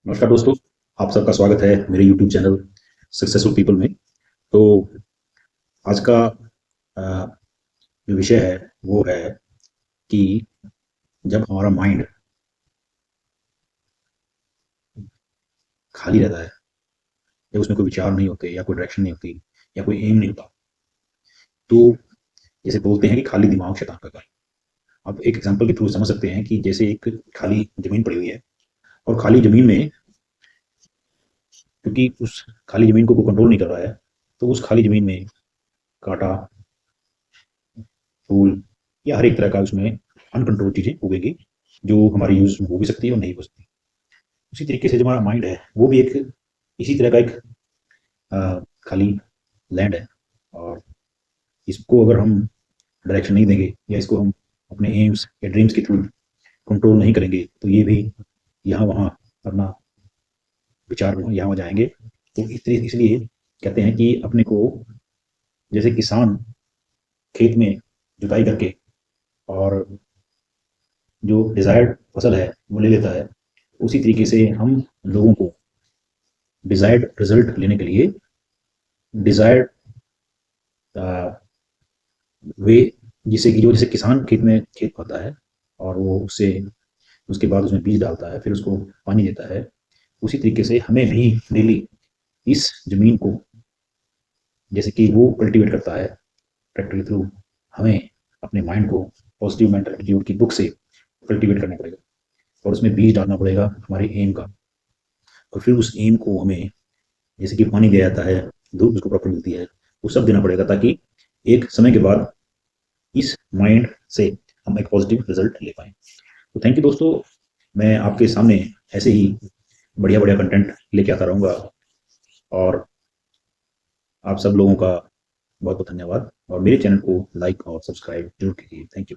नमस्कार दोस्तों, आप सबका स्वागत है मेरे YouTube चैनल सक्सेसफुल पीपल में। तो आज का जो विषय है वो है कि जब हमारा माइंड खाली रहता है या उसमें कोई विचार नहीं होते या कोई डायरेक्शन नहीं होती या कोई एम नहीं होता, तो जैसे बोलते हैं कि खाली दिमाग शैतान का घर। आप एक एग्जांपल के थ्रू समझ सकते हैं कि जैसे एक खाली ज़मीन पड़ी हुई है और खाली ज़मीन में क्योंकि उस खाली ज़मीन को कोई कंट्रोल नहीं कर रहा है, तो उस खाली ज़मीन में काँटा, फूल या हर एक तरह का उसमें अनकंट्रोल चीज़ें उगेंगी, जो हमारी यूज़ हो भी सकती है और नहीं हो सकती। उसी तरीके से जो हमारा माइंड है, वो भी एक इसी तरह का एक खाली लैंड है और इसको अगर हम डायरेक्शन नहीं देंगे या इसको हम अपने एम्स या ड्रीम्स के थ्रू कंट्रोल नहीं करेंगे, तो ये भी यहाँ-वहाँ अपना विचार यहाँ-वहाँ जाएँगे। तो इसलिए कहते हैं कि अपने को जैसे किसान खेत में जुताई करके और जो डिज़ायर्ड फसल है, वो ले लेता है, उसी तरीके से हम लोगों को डिज़ायर्ड रिज़ल्ट लेने के लिए डिज़ायर्ड अ, वे जिससे कि जो जैसे किसान खेत में खेत बोता है और वो उससे उसके बाद उसमें बीज डालता है, फिर उसको पानी देता है। उसी तरीके से हमें भी डेली इस ज़मीन को जैसे कि वो कल्टीवेट करता है ट्रैक्टर के थ्रू, हमें अपने माइंड को पॉजिटिव मेंटल एटीट्यूड की बुक से कल्टीवेट करना पड़ेगा और उसमें बीज डालना पड़ेगा हमारे एम का। और फिर उस एम को हमें जैसे कि पानी दिया जाता है, धूप उसको प्रॉपर मिलती है, वो सब देना पड़ेगा ताकि एक समय के बाद इस माइंड से हम एक पॉजिटिव रिजल्ट ले पाएँ। तो थैंक यू दोस्तों, मैं आपके सामने ऐसे ही बढ़िया-बढ़िया कंटेंट लेके आता रहूँगा और आप सब लोगों का बहुत-बहुत धन्यवाद और मेरे चैनल को लाइक और सब्सक्राइब ज़रूर कीजिए। Thank you.